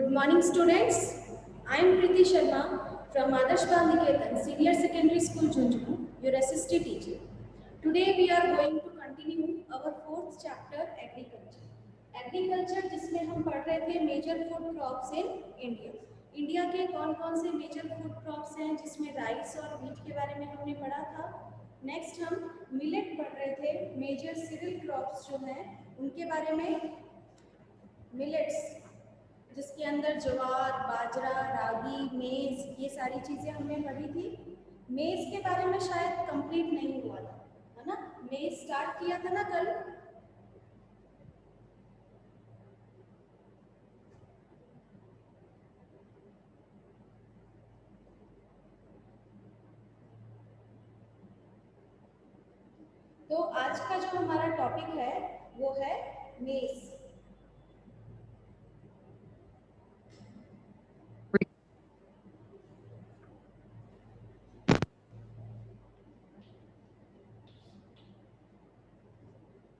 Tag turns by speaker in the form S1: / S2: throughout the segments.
S1: Good morning, students. I am Preeti Sharma from Adarsh Bal Niketan Senior Secondary School, Junjunu, your assistant teacher. Today we are going to continue our fourth chapter, agriculture. Agriculture जिसमें हम पढ़ रहे थे major food crops in India. India के कौन कौन से major food crops हैं जिसमें राइस और व्हीट के बारे में हमने पढ़ा था. नेक्स्ट हम मिलेट पढ़ रहे थे, मेजर सीरियल क्रॉप्स जो हैं उनके बारे में. मिलेट्स जिसके अंदर ज्वार, बाजरा, रागी, मेज, ये सारी चीज़ें हमने पढ़ी थी. मेज के बारे में शायद कंप्लीट नहीं हुआ था, है ना. मेज स्टार्ट किया था ना कल. तो आज का जो हमारा टॉपिक है वो है मेज.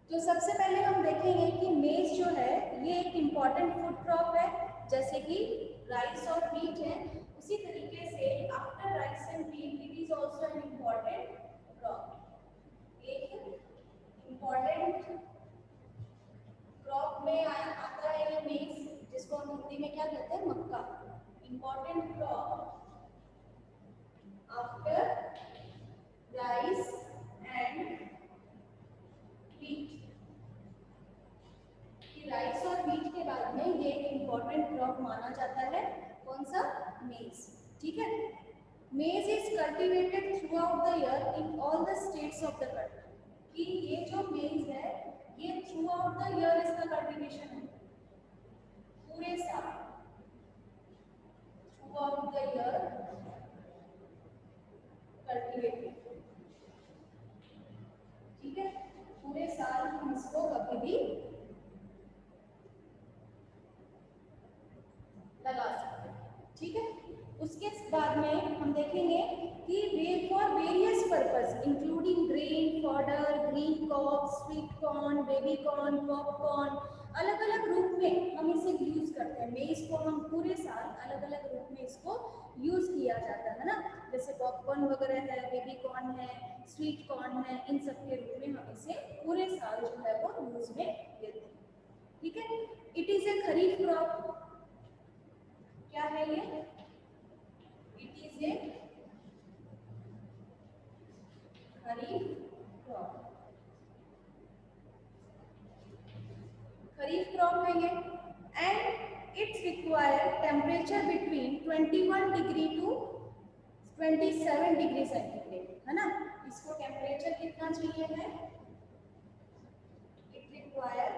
S1: तो सबसे पहले हम देखेंगे कि मेज जो है ये एक इम्पॉर्टेंट फूड क्रॉप है, जैसे कि राइस और व्हीट है. उसी तरीके से after rice and wheat it is also an important crop. एक इम्पॉर्टेंट क्रॉप में आता है ये मेज, जिसको हम हिंदी में क्या कहते हैं, मक्का. Important crop after rice and wheat. Rice और व्हीट के बाद में ये एक इम्पॉर्टेंट क्रॉप माना जाता है. कौन सा? मेज. ठीक है. मेज is cultivated through out the year in all the states of the country. कि ये जो मेज है ये थ्रू आउट द ईयर इसका कल्टिवेशन है, पूरे साल. Through out the year cultivated. ठीक है. पूरे साल हम इसको कभी भी लगा सकते हैं. ठीक है. उसके बाद में हम देखेंगे कि for various purpose including grain, fodder, green crop, sweet corn, baby corn, popcorn, अलग अलग रूप में हम इसे यूज करते हैं. मेज को हम पूरे साल अलग अलग रूप में इसको यूज किया जाता है ना. जैसे पॉपकॉर्न वगैरह है, बेबी कॉर्न है, स्वीट कॉर्न है, इन सब के रूप में हम इसे पूरे साल जो है वो यूज में लेते हैं. ठीक है. It is a kharif crop. क्या है ये? It is a kharif crop. Kharif crop है ये. And it's require temperature between 21 degree to 27 degree centigrade, है ना. इसको टेम्परेचर कितना चाहिए है? It require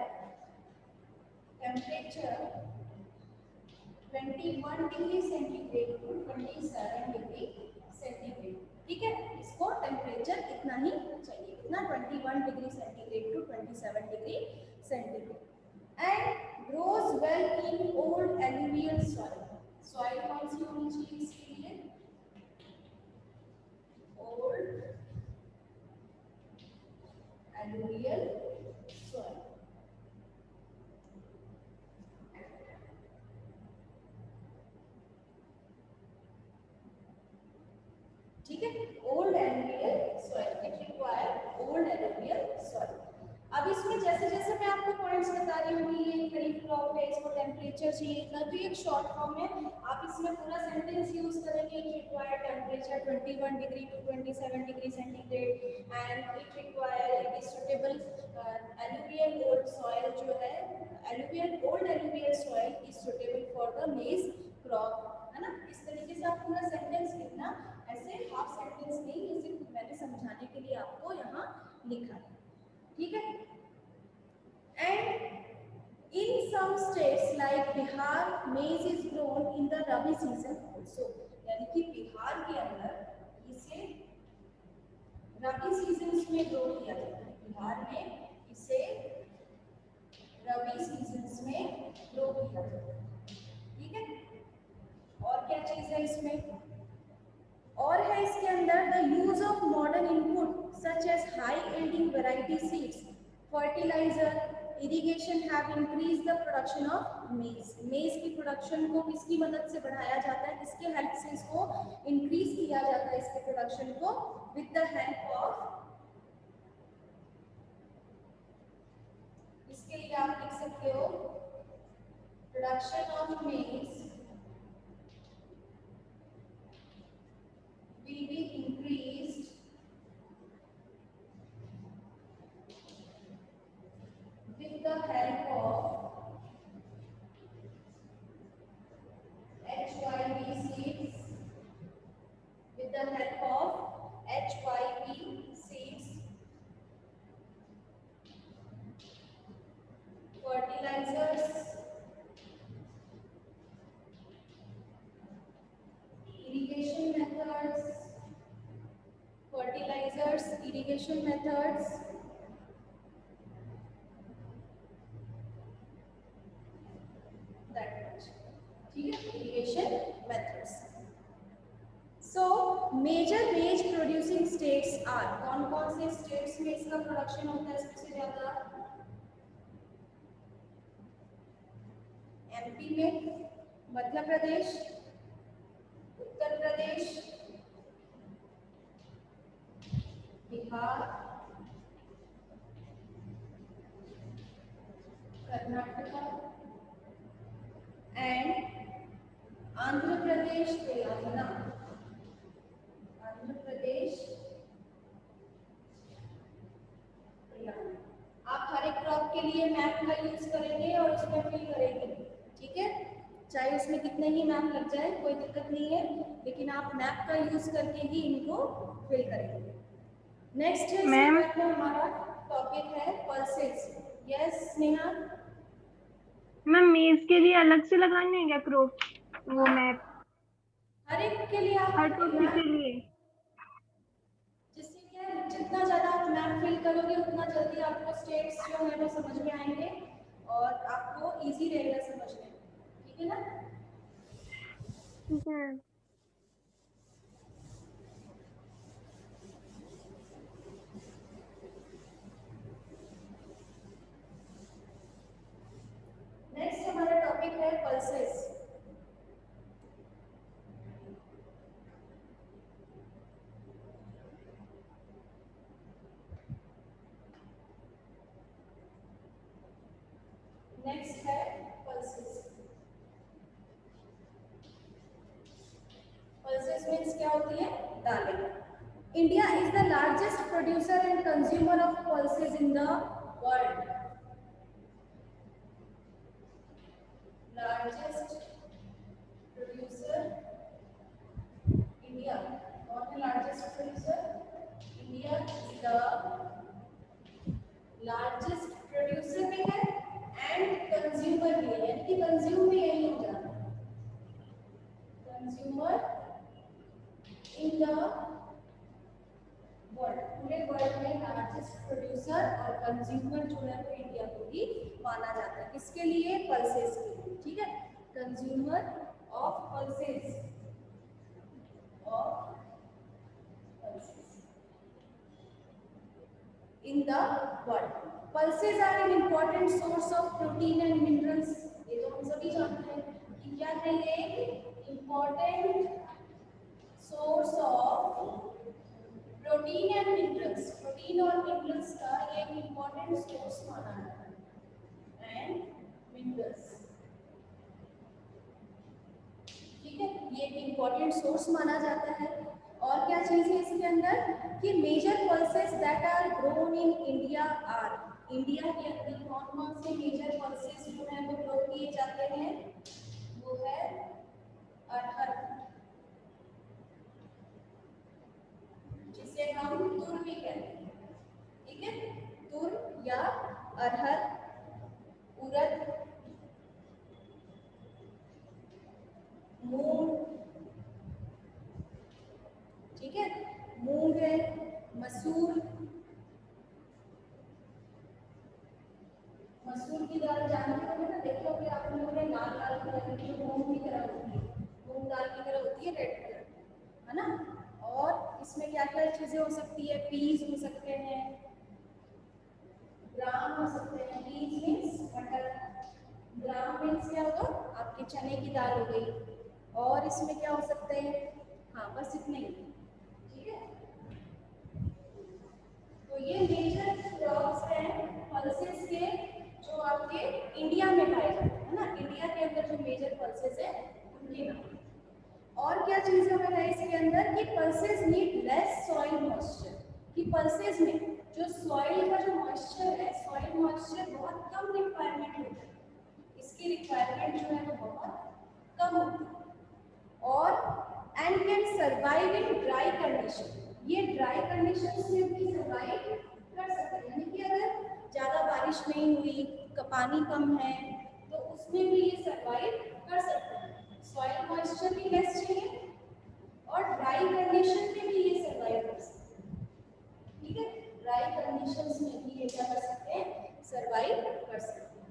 S1: temperature 21 degree centigrade to 27 degree centigrade. ठीक है. इसको टेम्परेचर इतना ही चाहिए, इतना 21 degree centigrade to 27 degree centigrade. And grows well in old alluvial soil. Soil कौन सी होनी चाहिए इसके लिए? Old alluvial soil. ठीक है. Old alluvial soil. It require old alluvial soil. अब इसमें जैसे जैसे मैं आपको पॉइंट्स बता रही हूँ कि ये खरीफ क्रॉप है, इसको टेम्परेचर चाहिए इतना, तो एक शॉर्ट फॉर्म में आप इसमें पूरा सेंटेंस यूज करेंगे. It require temperature 21 degree to 27 degree centigrade and it require it is suitable alluvial old soil. जो है alluvial old alluvial soil is suitable for the maize crop, है ना. इस तरीके से आप पूरा सेंटेंस लिखना. ऐसे हाफ सेंटेंस नहीं, ये सिर्फ मैंने समझाने के लिए आपको यहाँ लिखा है. ठीक है. And in some states like Bihar maize is grown in the rabi season also. यानी कि बिहार के अंदर इसे रबी सीजन्स में ग्रो किया जाता है. बिहार में इसे रबी सीजन्स में ग्रो किया जाता है. ठीक है. और क्या चीज है इसमें? और है इसके अंदर the use of modern input such as high yielding variety seeds, fertiliser, irrigation have increase the production of maize. Maize की प्रोडक्शन को किसकी मदद से बढ़ाया जाता है, किसके हेल्प से इसको इंक्रीज किया जाता है, इसके प्रोडक्शन को? विद द हेल्प ऑफ, इसके लिए आप लिख सकते हो प्रोडक्शन ऑफ मेज will be increased with the help of HYP seeds, with the help of HYP seeds, fertilizers, irrigation methods, fertilizers, irrigation methods, that much. ठीक है, irrigation methods. So major maize producing states are, कौन कौन से states में इसका production होता है सबसे ज्यादा? एमपी में, मध्य प्रदेश, उत्तर प्रदेश, बिहार, कर्नाटका एंड आंध्र प्रदेश, तेलंगाना। आंध्र प्रदेश, तेलंगाना। आप हर एक क्रॉप के लिए मैप का यूज करेंगे और उसमें फिल करेंगे, ठीक है? चाहे उसमें कितने ही मैप लग जाए कोई दिक्कत नहीं है, लेकिन आप मैप का यूज करके ही इनको फिल करेंगे। नेक्स्ट है
S2: मैम,
S1: हमारा टॉपिक है पल्सेस। यस स्नेहा?
S2: मैम मेज के लिए अलग से लगाने हैं क्या क्रॉप, वो मैप
S1: हर एक के लिए आप
S2: हर टॉपिक के लिए?
S1: जिससे क्या है, जितना ज़्यादा आप मैप फिल करोगे उतना जल्दी आपको स्टेट्स जो है वो समझ में आएंगे और आपको इजी रहेगा समझने, ठीक है ना?
S2: ठीक है।
S1: नेक्स्ट हमारा टॉपिक है पल्सेस। नेक्स्ट है पल्सेस। पल्सेस मीन्स क्या होती है? दालें। India is the largest producer and consumer of pulses in the world. Largest producer India, कौन है largest producer? India is the largest producer भी है एंड कंज्यूमर भी है, यानी कि कंज्यूम भी यही हो जाता है, कंज्यूमर इन द वर्ल्ड। पूरे वर्ल्ड में लार्जेस्ट प्रोड्यूसर और कंज्यूमर जो है वो इंडिया को ही माना जाता है। किसके लिए? पल्सेस के लिए, ठीक है? Consumer of pulses, of pulses in the world. Pulses are an important source of protein and minerals. ये तो हम सभी जानते हैं कि क्या है, ये important source of protein and minerals. Protein और minerals का ये एक important source माना जाता है, and minerals, ठीक है? ये एक important source माना जाता है। और क्या चीज है इसके अंदर कि major pulses that are grown in India are, India के अंदर कौन कौन से मेजर पल्सेस जो है वो ग्रो किए जाते हैं? वो है अरहर, जिसे हम तुर भी कहते हैं, ठीक है? तुर या अरहर, उड़द, मूंग, ठीक है? मूंग है, मसूर, मसूर की दाल जानते होंगे ना, देखे होंगे आप लोगों ने, लाल लाल कलर की मूंग की तरह होती है, मूंग दाल की तरह होती है, रेड कलर, है ना? और इसमें क्या क्या चीजें हो सकती है? पीस हो सकते हैं, ग्राम हो सकते हैं, बीज मीन्स मटर, ग्राम मीन्स क्या होगा, आपके चने की दाल हो गई। और इसमें क्या हो सकते हैं, हाँ बस इतने ही, ठीक है। तो ये मेजर क्रॉप्स हैं पल्सेस के, जो आपके इंडिया में पाए जाते हैं, है ना, इंडिया के अंदर जो मेजर पल्सेस है उनके नाम। और क्या चीज हमें है इसके अंदर कि pulses need less soil moisture, कि पल्सेस में जो सॉइल का जो मॉइस्चर है, सॉइल मॉइस्चर बहुत कम रिक्वायरमेंट होता है, इसकी रिक्वायरमेंट जो है वो बहुत कम होती है। और and can survive in dry condition, ये ड्राई कंडीशंस में भी सर्वाइव कर सकते हैं, यानी कि अगर ज़्यादा बारिश नहीं हुई, पानी कम है, तो उसमें भी ये सर्वाइव कर सकते हैं। सॉइल मॉइस्चर भी लेस चाहिए और ड्राई कंडीशन में भी ये सर्वाइव कर सकते हैं, ठीक है। ड्राई कंडीशंस में भी ये क्या कर सकते हैं, सर्वाइव कर सकते हैं।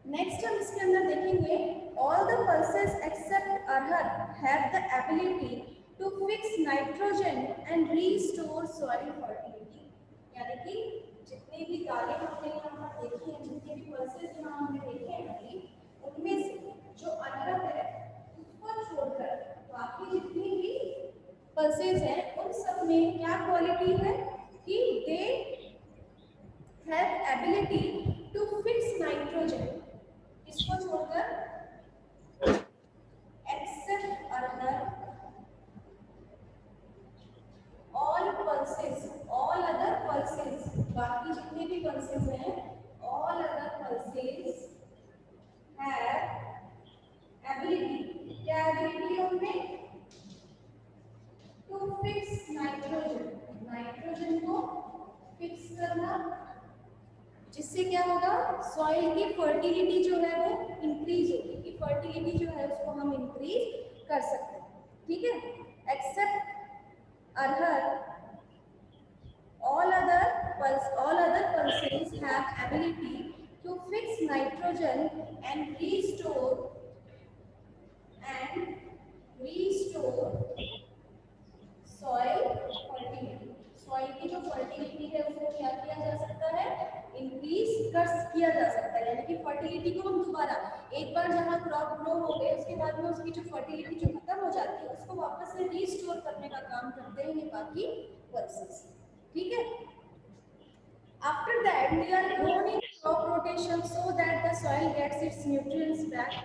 S1: नेक्स्ट हम इसके अंदर देखेंगे, all the pulses except arhar have the ability to fix nitrogen and restore soil fertility, यानी कि जितने भी दालें हमने यहाँ देखी हैं, जितने भी पल्सेस यहाँ हमने देखे हैं अभी, उनमें से जो अरहर है उसको छोड़कर बाकी जितनी भी पल्सेस हैं उन सब में क्या क्वालिटी है कि they have ability to fix nitrogen, इसको छोड़कर except arhar, all pulses, all other pulses, बाकी जितने भी पल्सेस हैं, all other pulses have ability, क्या एबिलिटी है उनमें, टू फिक्स नाइट्रोजन, नाइट्रोजन को फिक्स करना, जिससे क्या होगा, सॉइल की फर्टिलिटी जो है वो इंक्रीज होगी, कि फर्टिलिटी जो है उसको हम इंक्रीज कर सकते हैं, ठीक है। Accept arhar, all other pulses have ability to fix nitrogen and restore soil fertility, soil की जो फर्टिलिटी है उसको क्या किया जा सकता है, इंक्रीज किया जा सकता है, यानी कि फर्टिलिटी को हम दोबारा, एक बार जहाँ क्रॉप ग्रो हो गए उसके बाद में उसकी जो फर्टिलिटी जो खत्म हो जाती है उसको वापस से रीस्टोर करने का काम करते हैं ये बाकी पल्सेस, ठीक है। After that, they are grown in crop rotation so that the soil gets its nutrients back.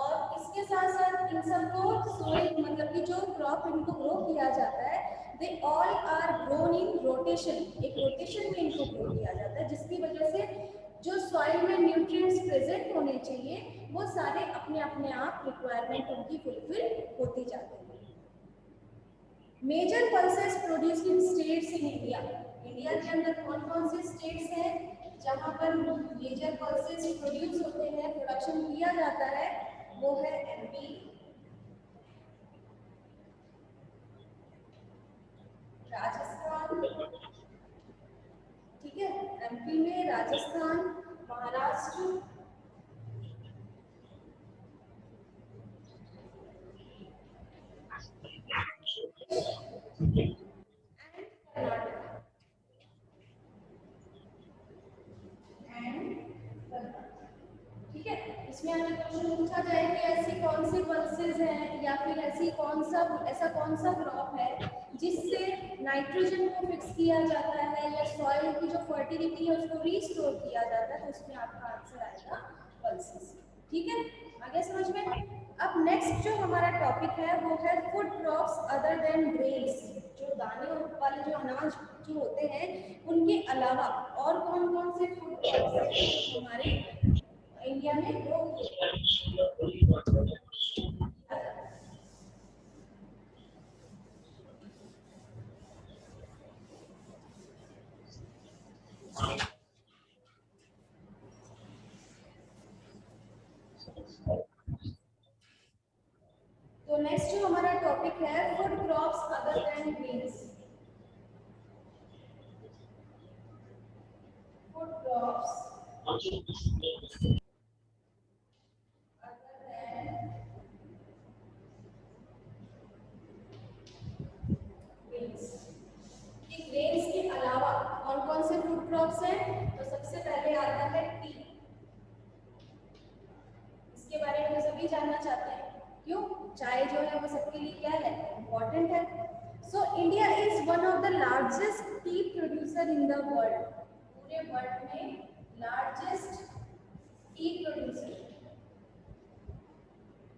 S1: और इसके साथ साथ इन सबको सोइल मतलब कि जो क्रॉप इनको ग्रो किया जाता है, they all are grown in rotation, एक रोटेशन में इनको ग्रो किया जाता है, जिसकी वजह से जो सॉइल में न्यूट्रिएंट्स प्रेजेंट होने चाहिए वो सारे अपने अपने आप रिक्वायरमेंट उनकी फुलफिल होती जाती है। Major pulses producing states in India, India के अंदर कौन कौन से स्टेट्स हैं जहां पर मेजर पल्सेस प्रोड्यूस होते हैं, प्रोडक्शन किया जाता है, वो है एमपी, राजस्थान, ठीक है, एमपी में राजस्थान, महाराष्ट्र, एंड कर्नाटक, ठीक है। इसमें हमें क्वेश्चन पूछा जाए कि ऐसी कौन सी पल्सेस हैं या फिर ऐसा कौन सा क्रॉप है जिससे नाइट्रोजन को फिक्स किया जाता है या सॉइल की जो फर्टिलिटी है उसको रीस्टोर किया जाता है, तो उसमें आपका आंसर आएगा पल्सेस, ठीक है। आगे समझ में। अब नेक्स्ट जो हमारा टॉपिक है वो है food crops other than grains, जो दाने वाले जो अनाज जो होते हैं उनके अलावा और कौन कौन से फूड क्रॉप्स हैं जो हमारे इंडिया में ग्रो तो नेक्स्ट जो हमारा टॉपिक है food crops other than grains, food crops other than grains, कि ग्रेन्स के अलावा कौन कौन से फूड क्रॉप्स हैं, one of the largest T producer in the world, पूरे वर्ल्ड में largest T producer,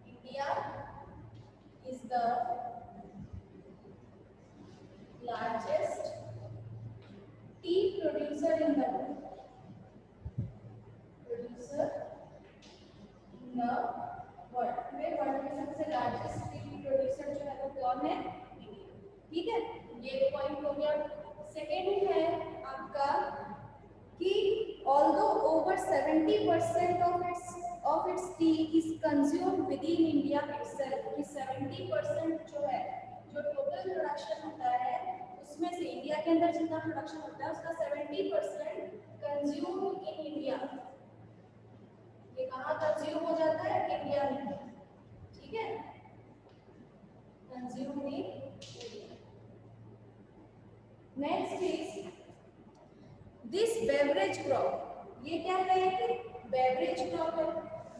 S1: India is the largest T producer in the world, producer in the world, पूरे वर्ल्ड में सबसे लार्जेस्ट टी प्रोड्यूसर जो है वो कौन है? इंडिया। ठीक है, ये पॉइंट हो गया। सेकेंड है आपका कि although over 70% of its T is consumed with in India itself, कि 70% जो है, जो टोटल प्रोडक्शन होता है उसमें से इंडिया के अंदर जितना प्रोडक्शन होता है उसका 70% कंज्यूम्ड इन इंडिया। ये कहाँ कंज्यूम हो जाता है? इंडिया में। ठीक है, consume in India. Next is this beverage crop, ये क्या है कि बेवरेज क्रॉप है।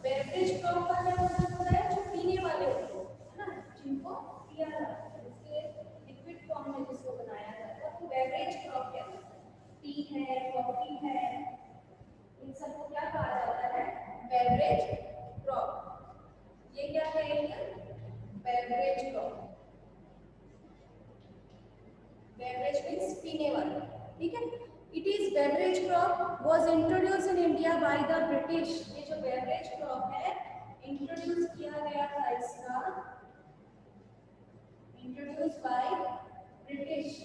S1: बेवरेज क्रॉप का क्या मतलब होता है? जो पीने वाले होते हैं ना, जिनको पिया जाता है, उसके लिक्विड फॉर्म में जिसको बनाया जाता है, तो बेवरेज क्रॉप कहते हैं। टी है, कॉफी है, इन सबको क्या कहा जाता है? Beverage crop. ये क्या है? Beverage crop. बेवरेज मीन्स पीने वाले। ठीक है, it is beverage crop was introduce in India by the British. ये जो बेवरेज क्रॉप है इंट्रोड्यूस किया गया था, इसका इंट्रोड्यूस बाय ब्रिटिश।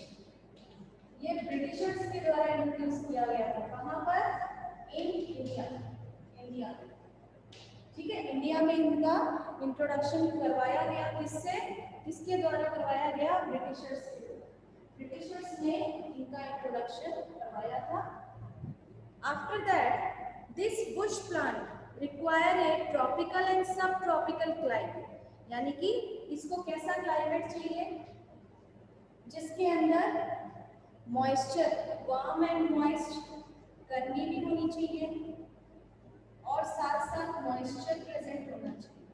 S1: ये ब्रिटिशर्स के द्वारा इंट्रोड्यूस किया गया था। कहाँ पर? इन इंडिया, इंडिया। ठीक है, इंडिया में इनका इंट्रोडक्शन करवाया गया। किससे? किसके द्वारा करवाया गया? ब्रिटिशर्स से। ब्रिटिशर्स ने इनका इंट्रोडक्शन करवाया था। After that this Bush plant require a tropical and सब ट्रॉपिकल क्लाइमेट, यानी कि इसको कैसा क्लाइमेट चाहिए? जिसके अंदर मॉइस्चर, वार्म एंड मॉइस्ट, गर्मी भी होनी चाहिए और साथ साथ मॉइस्चर प्रेजेंट होना चाहिए।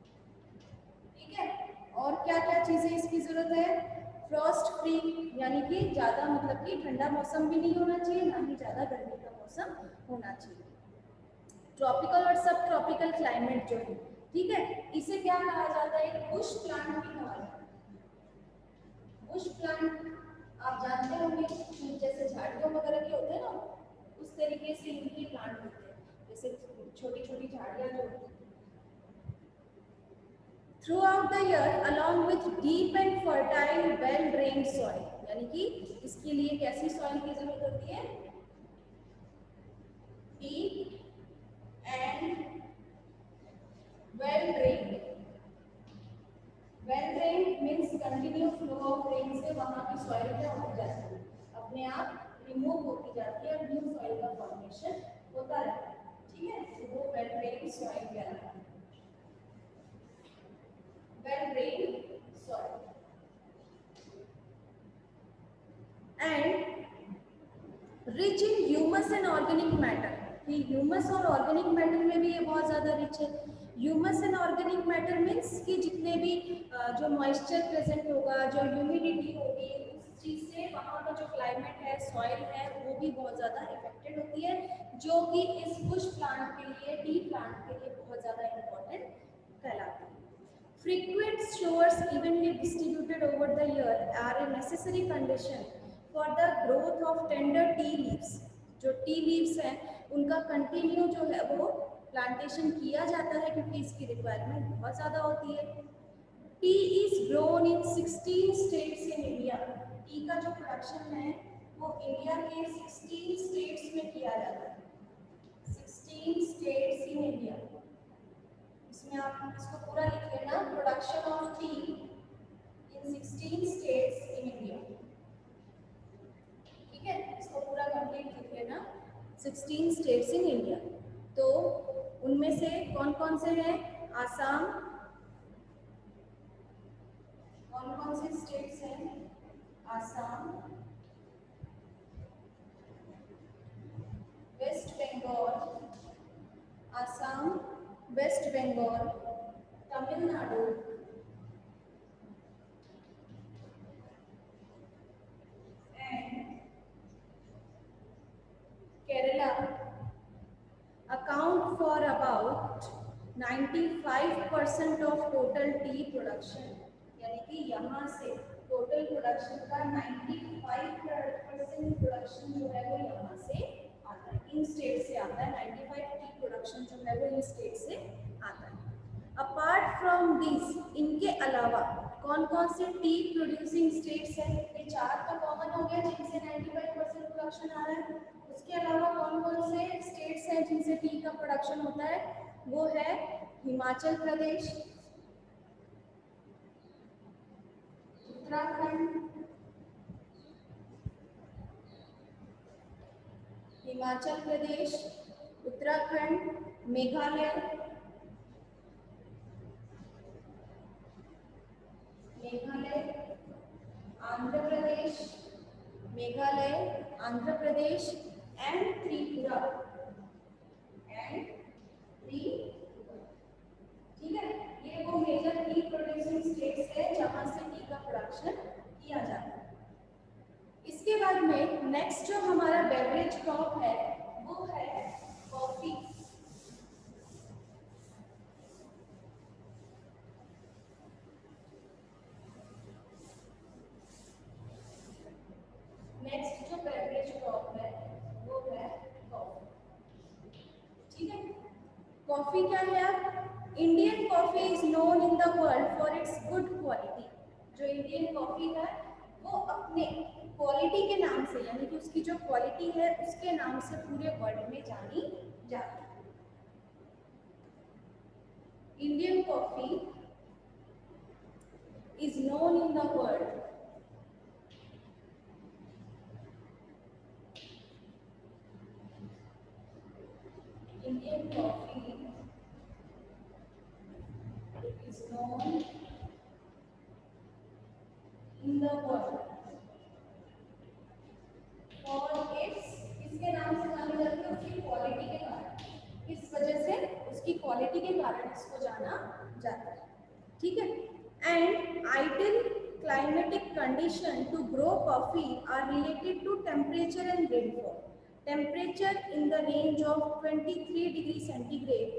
S1: ठीक है, और क्या क्या चीजें इसकी जरूरत है? फ्रॉस्ट फ्री, यानी कि ज्यादा मतलब कि ठंडा मौसम भी नहीं होना चाहिए, ना ही ज्यादा गर्मी का मौसम होना चाहिए। ट्रॉपिकल और सब ट्रॉपिकल क्लाइमेट जो है, ठीक है, इसे क्या कहा जाता है? बुश प्लांट भी कहा जाता है। बुश प्लांट आप जानते होंगे, जैसे झाड़ियों वगैरह के होते हैं ना, उस तरीके से इनके प्लांट होते हैं, जैसे छोटी छोटी झाड़ियां जो होती हैं। Throughout the year, along with deep and fertile, well-drained soil, यानी कि इसके लिए कैसी सॉइल की जरूरत होती है? Deep and well-drained. Well-drained means continuous flow of rain से वहाँ की सॉइल क्या हो जाती है? अपने आप रिमूव होती जाती है और न्यू सॉइल का फॉर्मेशन होता रहता है। ठीक है, तो वो well-drained सॉइल कहलाता है। well-drained soil and rich in humus and organic matter, कि ह्यूमस और ऑर्गेनिक मैटर में भी ये बहुत ज़्यादा रिच है। Humus and organic matter means कि जितने भी जो मॉइस्चर प्रेजेंट होगा, जो ह्यूमिडिटी होगी, उस चीज़ से वहाँ का जो क्लाइमेट है, सॉइल है, वो भी बहुत ज़्यादा इफेक्टेड होती है, जो कि इस बुश प्लांट के लिए, टी प्लांट के लिए बहुत ज़्यादा इम्पोर्टेंट कहलाती है। Frequent showers evenly distributed over the year are a necessary condition for the growth of tender tea leaves. जो टी लीव्स हैं उनका कंटिन्यू जो है वो प्लांटेशन किया जाता है, क्योंकि इसकी रिक्वायरमेंट बहुत ज़्यादा होती है। T is grown in 16 states in India. T का जो प्रोडक्शन है वो इंडिया के 16 स्टेट्स में किया जाता है। 16 स्टेट्स इन इंडिया। इसमें आप इसको पूरा लिख लेना, production of T in 16 states in India. ठीक है, इसको पूरा कंप्लीट लिख लेना, 16 स्टेट्स इन इंडिया। तो उनमें से कौन कौन से हैं? आसाम, कौन कौन से स्टेट्स हैं? Assam, West Bengal, Assam, West Bengal, Tamil Nadu, 95% of total tea production, यानी कि यहाँ से टोटल प्रोडक्शन का 95% प्रोडक्शन जो है वो यहाँ से आता है, इन स्टेट से आता है। 95 टी प्रोडक्शन जो है वो इन स्टेट से आता है। अपार्ट फ्रॉम दिस, इनके अलावा कौन कौन से टी प्रोड्यूसिंग स्टेट्स हैं? ये चार तो कॉमन हो गया जिनसे 95% प्रोडक्शन आ रहा है। उसके अलावा कौन कौन से स्टेट्स हैं जिनसे टी का प्रोडक्शन होता है? वो है हिमाचल प्रदेश, उत्तराखंड, हिमाचल प्रदेश, उत्तराखंड, मेघालय, आंध्र प्रदेश, मेघालय, आंध्र प्रदेश एंड त्रिपुरा, ठीक है। ये वो मेजर टी प्रोड्यूसिंग स्टेट्स है जहां से टी का प्रोडक्शन किया जाता है। इसके बाद में नेक्स्ट जो हमारा बेवरेज क्रॉप है वो है कॉफी। नेक्स्ट जो बेवरेज क्रॉप है वो है कॉफी, ठीक है। कॉफी क्या है आप? Indian coffee is known in the world for its good quality. जो इंडियन कॉफी है वो अपने क्वालिटी के नाम से, यानी कि उसकी जो क्वालिटी है उसके नाम से पूरे वर्ल्ड में जानी जाती है। Indian coffee is known in the world Indian coffee is known in the world for its, इसके नाम से जानी जाती है उसकी क्वालिटी के कारण। इस वजह से उसकी क्वालिटी के कारण इसको जाना जाता है, ठीक है। And ideal climatic condition to grow coffee are related to temperature and rainfall. Temperature in the range of 23 degrees centigrade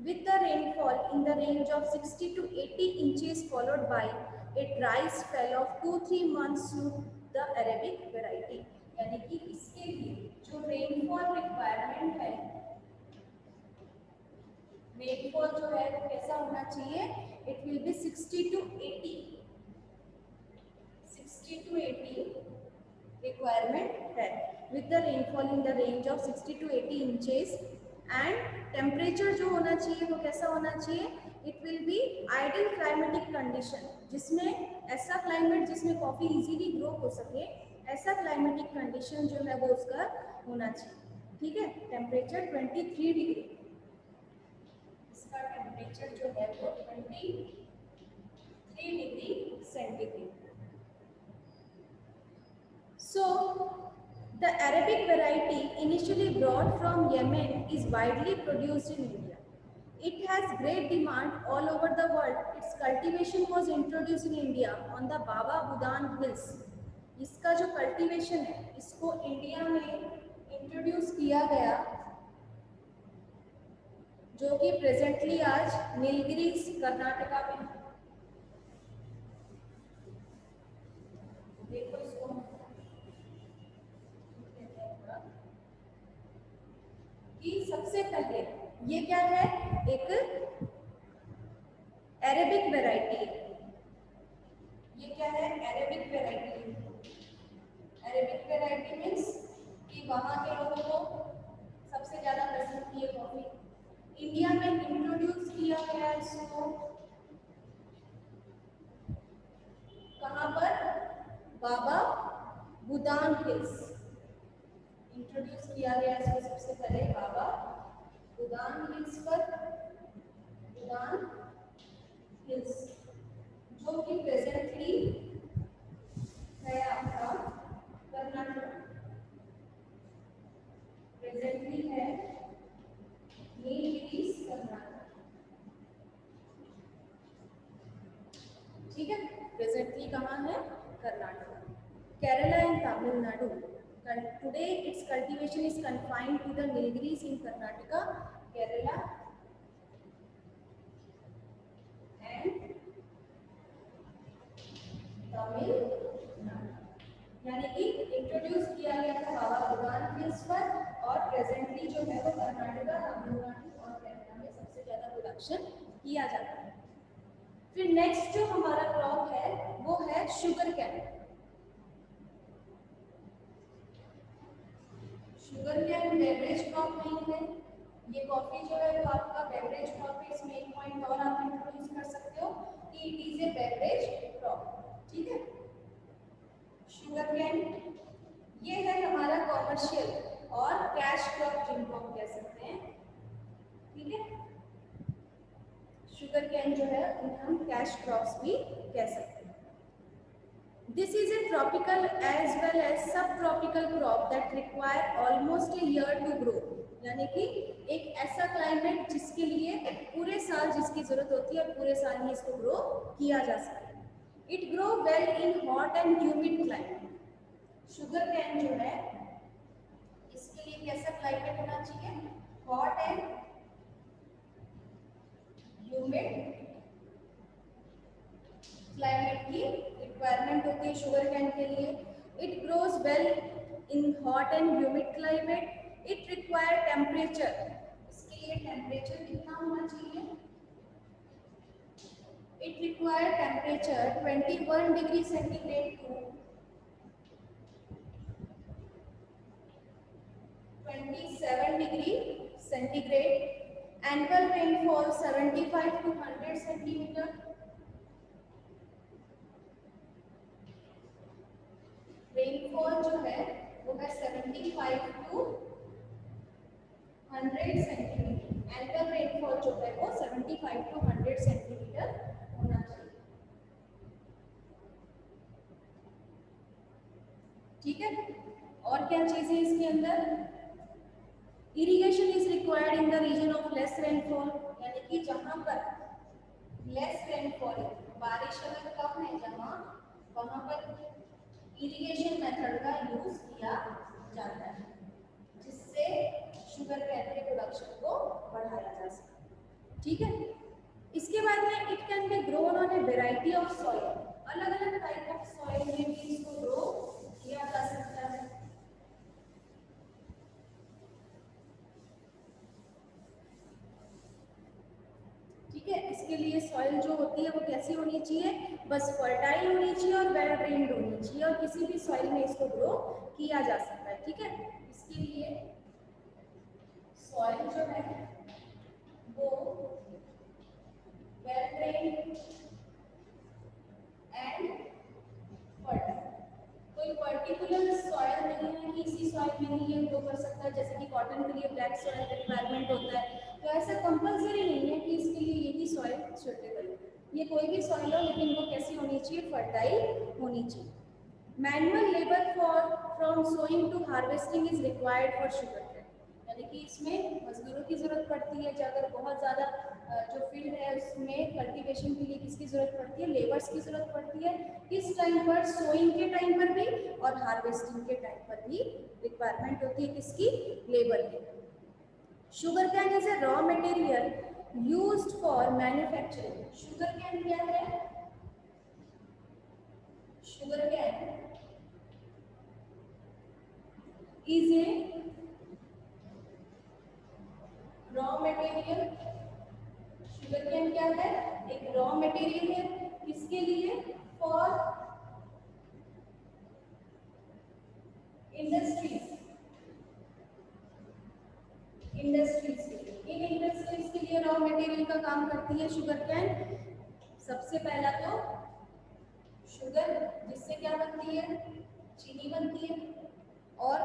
S1: with the rainfall in the range of 60 to 80 inches followed by a dry spell of 2-3 months suit the Arabic variety. यानी कि इसके लिए जो rainfall requirement है, rainfall जो है वो कैसा होना चाहिए? It will be 60 to 80 requirement है with the rainfall in the range of 60 to 80 inches. And temperature जो होना चाहिए वो कैसा होना चाहिए? It will be ideal climatic condition, जिसमें ऐसा क्लाइमेट जिसमें कॉफी इजीली ग्रो हो सके, ऐसा क्लाइमेटिक कंडीशन जो है वो उसका होना चाहिए, ठीक है। टेम्परेचर 23 डिग्री, इसका टेम्परेचर जो है वो 23 degree centigrade. So, the Arabic variety initially brought from Yemen is widely produced in India. It has great demand all over the world. Its cultivation was introduced in India on the Baba Budan Hills. इसका जो cultivation है, इसको India में introduce किया गया, जो कि presently आज नीलगिरीज कर्नाटका में। देखो इसको कि सबसे पहले ये क्या है? एक अरेबिक वैरायटी। ये क्या है? Arabic variety. Arabic variety means कि वहाँ के लोगों को सबसे ज़्यादा पसंद की कॉफी। इंडिया में इंट्रोड्यूस किया गया इसको कहाँ पर? बाबा बुदान हिल्स। इंट्रोड्यूस किया गया इसको सबसे पहले बाबा बुदान हिल्स पर, बुदान हिल्स जो कि प्रेजेंटली है आपका कर्नाटक, प्रेजेंटली है नीलगिरीज कर्नाटक, ठीक है। प्रेजेंटली कहाँ है? Karnataka, Kerala and Tamil Nadu. Today its cultivation is confined to the Nilgiris in Karnataka, Kerala and Tamil Nadu, यानी कि इंट्रोड्यूस किया गया था बाबा बुडान हिल्स पर और प्रेजेंटली जो है वो कर्नाटका, तमिलनाडु और केरला में सबसे ज्यादा प्रोडक्शन किया जाता है। फिर नेक्स्ट जो हमारा क्रॉप है वो है sugar can. Sugar cane beverage crop नहीं है, ये कॉफी जो है वो आपका बेवरेज क्रॉप है। इसमें एक पॉइंट और आप इंट्रोड्यूस कर सकते हो कि it is A beverage crop, ठीक है। शुगर कैन ये है हमारा कॉमर्शियल और कैश क्रॉप जिनको हम कह सकते हैं, ठीक है। शुगर कैन जो है उन्हें हम कैश क्रॉप्स भी कह सकते हैं। This is a tropical as well as subtropical crop that require almost a year to grow, यानी कि एक ऐसा क्लाइमेट जिसके लिए पूरे साल जिसकी जरूरत होती है और पूरे साल ही इसको ग्रो किया जा सकता है। It grow well in hot and humid climate. Sugar cane जो है इसके लिए कैसा क्लाइमेट होना चाहिए? हॉट एंड ह्यूमिड क्लाइमेट की रिक्वायरमेंट होती है शुगर कैन के लिए। It grows well in hot and humid climate. It require temperature, इसके लिए टेम्परेचर कितना होना चाहिए? It require temperature 21 degree centigrade to 27 degree centigrade. Annual rainfall 75 to 100 centimetre. Rainfall जो है वो है 75 to 100 सेंटीमीटर। एनुअल रेनफॉल जो है वो 75 to 100 सेंटीमीटर होना चाहिए, ठीक है। और क्या चीजें इसके अंदर? Irrigation is required in the region of less rainfall, यानी कि जहां पर लेस रेनफॉल, बारिश अगर कम है जहां, वहां पर इरिगेशन मेथड का यूज किया जाता है जिससे शुगर कैन के प्रोडक्शन को बढ़ाया जा सके, ठीक है। इसके बाद में it can be grown on a variety of soil, अलग अलग टाइप ऑफ सॉइल में भी इसको ग्रो किया जा सकता है। ठीक है, इसके लिए सॉइल जो होती है वो कैसी होनी चाहिए? बस फर्टाइल होनी चाहिए और वेल ड्रेन्ड होनी चाहिए और किसी भी सॉइल में इसको ग्रो किया जा सकता है, ठीक है। इसके लिए सॉइल जो है वो वेल ड्रेन्ड एंड फर्टाइल। कोई पर्टिकुलर सॉइल नहीं है कि इसी सॉइल में ही ये ग्रो कर सकता है, जैसे कि कॉटन के लिए ब्लैक सॉइल रिक्वायरमेंट होता है, तो ऐसा कंपलसरी नहीं है कि इसके लिए यही सॉइल सुटेबल है। ये कोई भी सॉइल हो लेकिन वो कैसी होनी चाहिए? फर्टाइल होनी चाहिए। Manual labour for from sowing to harvesting is required for sugar cane, यानी कि इसमें मजदूरों की जरूरत पड़ती है। अगर बहुत ज़्यादा जो फील्ड है उसमें कल्टीवेशन के लिए किसकी जरूरत पड़ती है? लेबर्स की जरूरत पड़ती है। किस टाइम पर? सोइंग के टाइम पर भी और हार्वेस्टिंग के टाइम पर भी रिक्वायरमेंट होती है किसकी? लेबर की। Sugar cane is a raw material used for manufacturing. Sugar cane क्या है? Sugar can is a raw material. Sugar cane क्या है? एक रॉ मटेरियल है, किसके लिए? For industries. इंडस्ट्रीज के लिए, इन इंडस्ट्रीज के लिए रॉ मटेरियल का काम करती है शुगर कैन। सबसे पहला तो शुगर, जिससे क्या बनती है? चीनी बनती है, और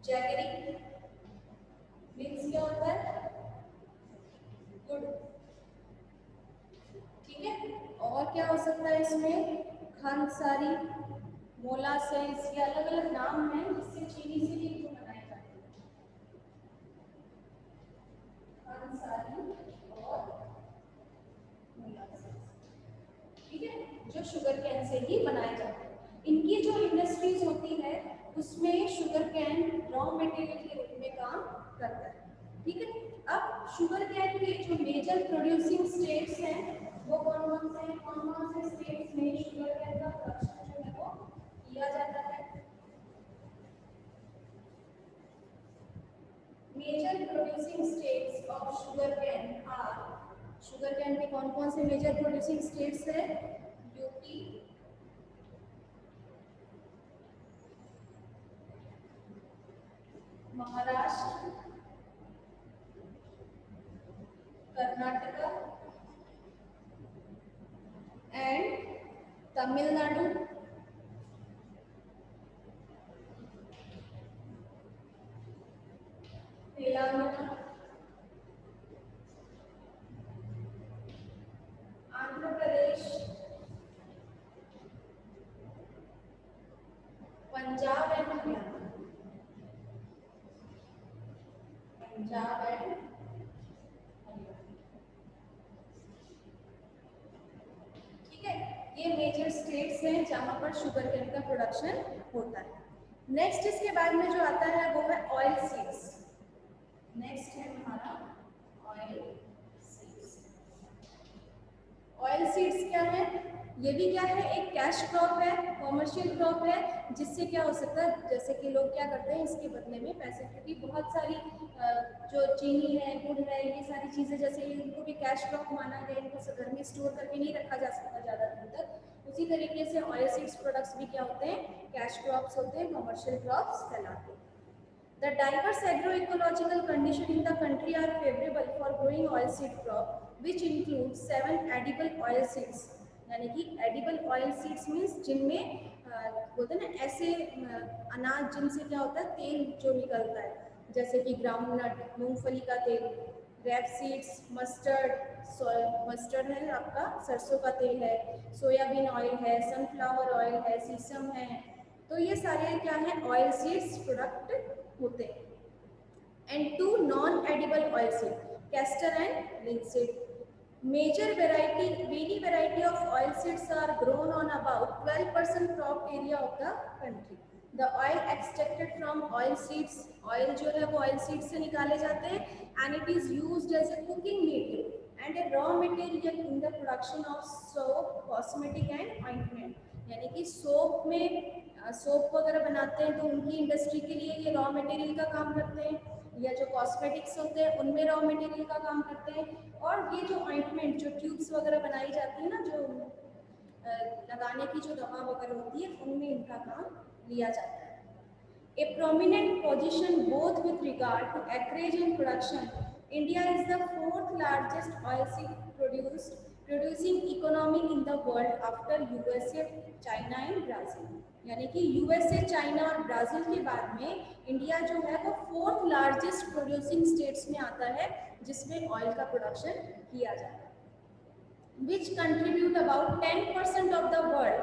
S1: जैगरी मीन्स क्या होता है? गुड़, ठीक है। और क्या हो सकता है इसमें? खांडसारी, मोलासेस, ये अलग अलग नाम हैं जिससे चीनी से भी बनाए जाते हैं। खांडसारी और मोलासेस, ठीक है, जो शुगर कैन से ही बनाए जाते हैं। इनकी जो इंडस्ट्रीज होती है उसमें शुगर कैन रॉ मटेरियल के रूप में काम करता है। ठीक है। अब शुगर केन के जो मेजर प्रोड्यूसिंग स्टेट्स हैं वो कौन कौन से हैं? कौन कौन से स्टेट्स में शुगर केन का प्रोडक्शन जो है वो किया जाता है? Major producing states of sugar cane are, sugar cane के कौन कौन से मेजर प्रोड्यूसिंग स्टेट्स हैं? UP, Maharashtra, Karnataka and Tamil Nadu, Telangana, Andhra Pradesh, Punjab and Haryana, Punjab and Haryana. ठीक है, ये मेजर स्टेट्स हैं जहां पर शुगर केन का प्रोडक्शन होता है। नेक्स्ट इसके बाद में जो आता है वो है ऑयल सीड्स। नेक्स्ट है हमारा ऑयल सीड्स। ऑयल सीड्स क्या है? ये भी क्या है? एक कैश क्रॉप है, कॉमर्शियल क्रॉप है, जिससे क्या हो सकता है, जैसे कि लोग क्या करते हैं इसके बदले में पैसे, क्योंकि बहुत सारी जो चीनी है, गुड़ है, ये सारी चीज़ें जैसे इनको भी कैश क्रॉप माना गया, इनको घर में स्टोर करके नहीं रखा जा सकता ज़्यादा दिन तक। उसी तरीके से ऑयल सीड्स प्रोडक्ट्स भी क्या होते हैं? कैश क्रॉप्स होते हैं, कमर्शियल क्रॉप्स कहलाते हैं। The diverse agroecological conditions in the country are favorable for growing oilseed crop, which includes 7 edible oilseeds. यानी कि edible oilseeds means जिनमें बोलते हैं ना ऐसे अनाज जिनसे क्या होता है तेल जो निकलता है, जैसे कि ग्राउंडनट, मूंगफली का तेल, रेप सीड्स, मस्टर्ड है आपका सरसों का तेल है, सोयाबीन ऑयल है, सनफ्लावर ऑयल है, सीसम है। तो ये सारे क्या है? ऑयल सीड्स प्रोडक्ट होते हैं। And two non edible oil seed, castor and linseed. Many variety of oil seeds are grown on about 12% crop area of the country. The oil extracted from oil seeds, oil जो है वो oil seeds से निकाले जाते हैं, and it is used as a cooking medium and a raw material in the production of soap, cosmetic and ointment. यानी कि soap में सोप वगैरह बनाते हैं तो उनकी इंडस्ट्री के लिए ये रॉ मटेरियल का काम करते हैं, या जो कॉस्मेटिक्स होते हैं उनमें रॉ मटेरियल का काम करते हैं, और ये जो ऑइंटमेंट, जो ट्यूब्स वगैरह बनाई जाती है ना, जो लगाने की जो दवा वगैरह होती है, उनमें इनका काम लिया जाता है। A prominent position both with regard to acreage and production, India is the fourth largest oilseed producing economy in the world after USA, China and Brazil. यानी कि यूएसए, चाइना और ब्राज़ील के बाद में इंडिया जो है वो फोर्थ लार्जेस्ट प्रोड्यूसिंग स्टेट्स में आता है जिसमें ऑयल का प्रोडक्शन किया जाता है, which contribute about 10% of the world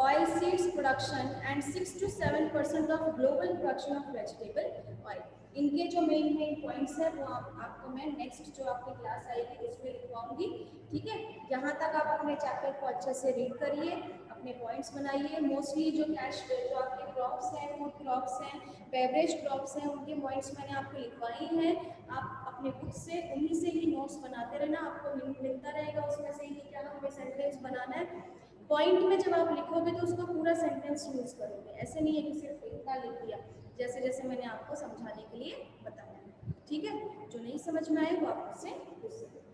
S1: oil seeds production and 6 to 7% of global production of vegetable oil. इनके जो मेन पॉइंट्स है वो आपको मैं नेक्स्ट जो आपकी क्लास आएगी उसमें लिखवाऊंगी। ठीक है, यहाँ तक आप अपने चैप्टर को अच्छे से रीड करिए, अपने पॉइंट्स बनाइए। मोस्टली जो जो आपके क्रॉप्स हैं, फूड क्रॉप्स हैं, बेवरेज क्रॉप्स हैं, उनके पॉइंट्स मैंने आपको लिखवाई हैं। आप अपने बुक से उन्हीं से ही नोट्स बनाते रहना, आपको लिंक मिलता रहेगा उसमें से ही क्या हमें सेंटेंस बनाना है। पॉइंट में जब आप लिखोगे तो उसका पूरा सेंटेंस यूज करोगे, ऐसे नहीं है कि सिर्फ इतना लिख दिया, जैसे जैसे मैंने आपको समझाने के लिए बताया। ठीक है, जो नहीं समझ में आए वो आप मुझसे पूछ सकते हैं।